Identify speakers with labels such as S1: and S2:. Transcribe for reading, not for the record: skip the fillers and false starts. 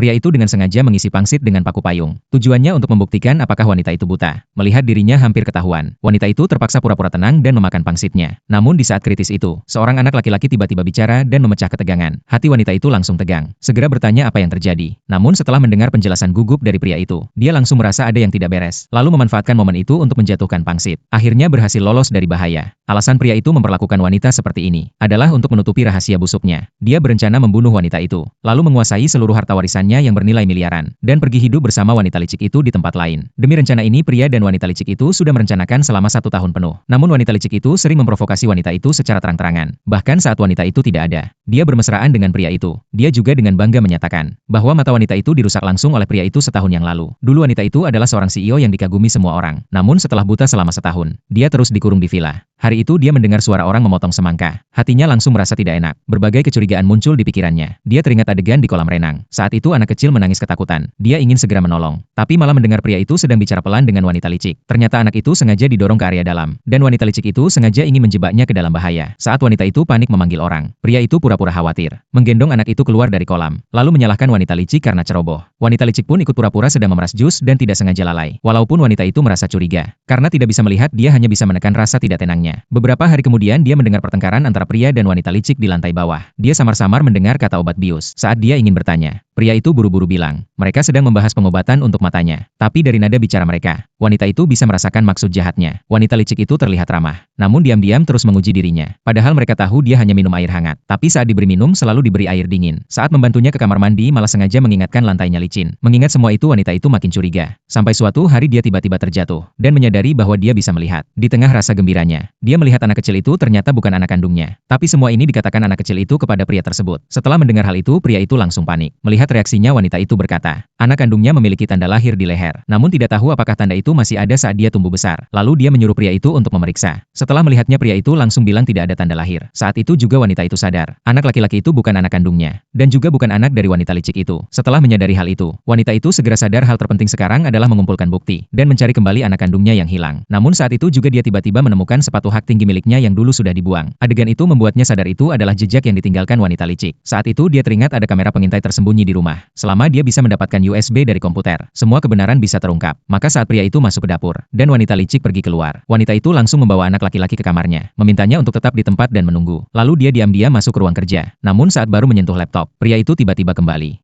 S1: Pria itu dengan sengaja mengisi pangsit dengan paku payung. Tujuannya untuk membuktikan apakah wanita itu buta. Melihat dirinya hampir ketahuan, wanita itu terpaksa pura-pura tenang dan memakan pangsitnya. Namun di saat kritis itu, seorang anak laki-laki tiba-tiba bicara dan memecah ketegangan. Hati wanita itu langsung tegang. Segera bertanya apa yang terjadi. Namun setelah mendengar penjelasan gugup dari pria itu, dia langsung merasa ada yang tidak beres. Lalu memanfaatkan momen itu untuk menjatuhkan pangsit. Akhirnya berhasil lolos dari bahaya. Alasan pria itu memperlakukan wanita seperti ini adalah untuk menutupi rahasia busuknya. Dia berencana membunuh wanita itu, lalu menguasai seluruh harta warisannya yang bernilai miliaran, dan pergi hidup bersama wanita licik itu di tempat lain. Demi rencana ini, pria dan wanita licik itu sudah merencanakan selama 1 tahun penuh. Namun wanita licik itu sering memprovokasi wanita itu secara terang-terangan. Bahkan saat wanita itu tidak ada, dia bermesraan dengan pria itu. Dia juga dengan bangga menyatakan bahwa mata wanita itu dirusak langsung oleh pria itu setahun yang lalu. Dulu wanita itu adalah seorang CEO yang dikagumi semua orang. Namun setelah buta selama setahun, dia terus dikurung di villa. Hari itu dia mendengar suara orang memotong semangka. Hatinya langsung merasa tidak enak. Berbagai kecurigaan muncul di pikirannya. Dia teringat adegan di kolam renang. Saat itu anak kecil menangis ketakutan. Dia ingin segera menolong, tapi malah mendengar pria itu sedang bicara pelan dengan wanita licik. Ternyata anak itu sengaja didorong ke area dalam, dan wanita licik itu sengaja ingin menjebaknya ke dalam bahaya. Saat wanita itu panik memanggil orang, pria itu pura-pura khawatir, menggendong anak itu keluar dari kolam, lalu menyalahkan wanita licik karena ceroboh. Wanita licik pun ikut pura-pura sedang memeras jus dan tidak sengaja lalai. Walaupun wanita itu merasa curiga, karena tidak bisa melihat, dia hanya bisa menekan rasa tidak tenangnya. Beberapa hari kemudian dia mendengar pertengkaran antara pria dan wanita licik di lantai bawah. Dia samar-samar mendengar kata obat bius. Saat dia ingin bertanya, pria itu buru-buru bilang, mereka sedang membahas pengobatan untuk matanya. Tapi dari nada bicara mereka, wanita itu bisa merasakan maksud jahatnya. Wanita licik itu terlihat ramah, namun diam-diam terus menguji dirinya. Padahal mereka tahu dia hanya minum air hangat. Tapi saat diberi minum selalu diberi air dingin. Saat membantunya ke kamar mandi malah sengaja mengingatkan lantainya licin. Mengingat semua itu wanita itu makin curiga. Sampai suatu hari dia tiba-tiba terjatuh, dan menyadari bahwa dia bisa melihat. Di tengah rasa gembiranya, dia melihat anak kecil itu ternyata bukan anak kandungnya. Tapi semua ini dikatakan anak kecil itu kepada pria tersebut. Setelah mendengar hal itu, pria itu langsung panik. Melihat reaksinya, wanita itu berkata, anak kandungnya memiliki tanda lahir di leher. Namun tidak tahu apakah tanda itu masih ada saat dia tumbuh besar. Lalu dia menyuruh pria itu untuk memeriksa. Setelah melihatnya, pria itu langsung bilang tidak ada tanda lahir. Saat itu juga wanita itu sadar, anak laki-laki itu bukan anak kandungnya, dan juga bukan anak dari wanita licik itu. Setelah menyadari hal itu, wanita itu segera sadar hal terpenting sekarang adalah mengumpulkan bukti, dan mencari kembali anak kandungnya yang hilang. Namun saat itu juga dia tiba-tiba menemukan sepatu hak tinggi miliknya yang dulu sudah dibuang. Adegan itu membuatnya sadar itu adalah jejak yang ditinggalkan wanita licik. Saat itu dia teringat ada kamera pengintai tersembunyi di rumah. Selama dia bisa mendapatkan USB dari komputer, semua kebenaran bisa terungkap. Maka saat pria itu masuk ke dapur, dan wanita licik pergi keluar, wanita itu langsung membawa anak laki-laki ke kamarnya, memintanya untuk tetap di tempat dan menunggu. Lalu dia diam-diam masuk ke ruang kerja. Namun saat baru menyentuh laptop, pria itu tiba-tiba kembali.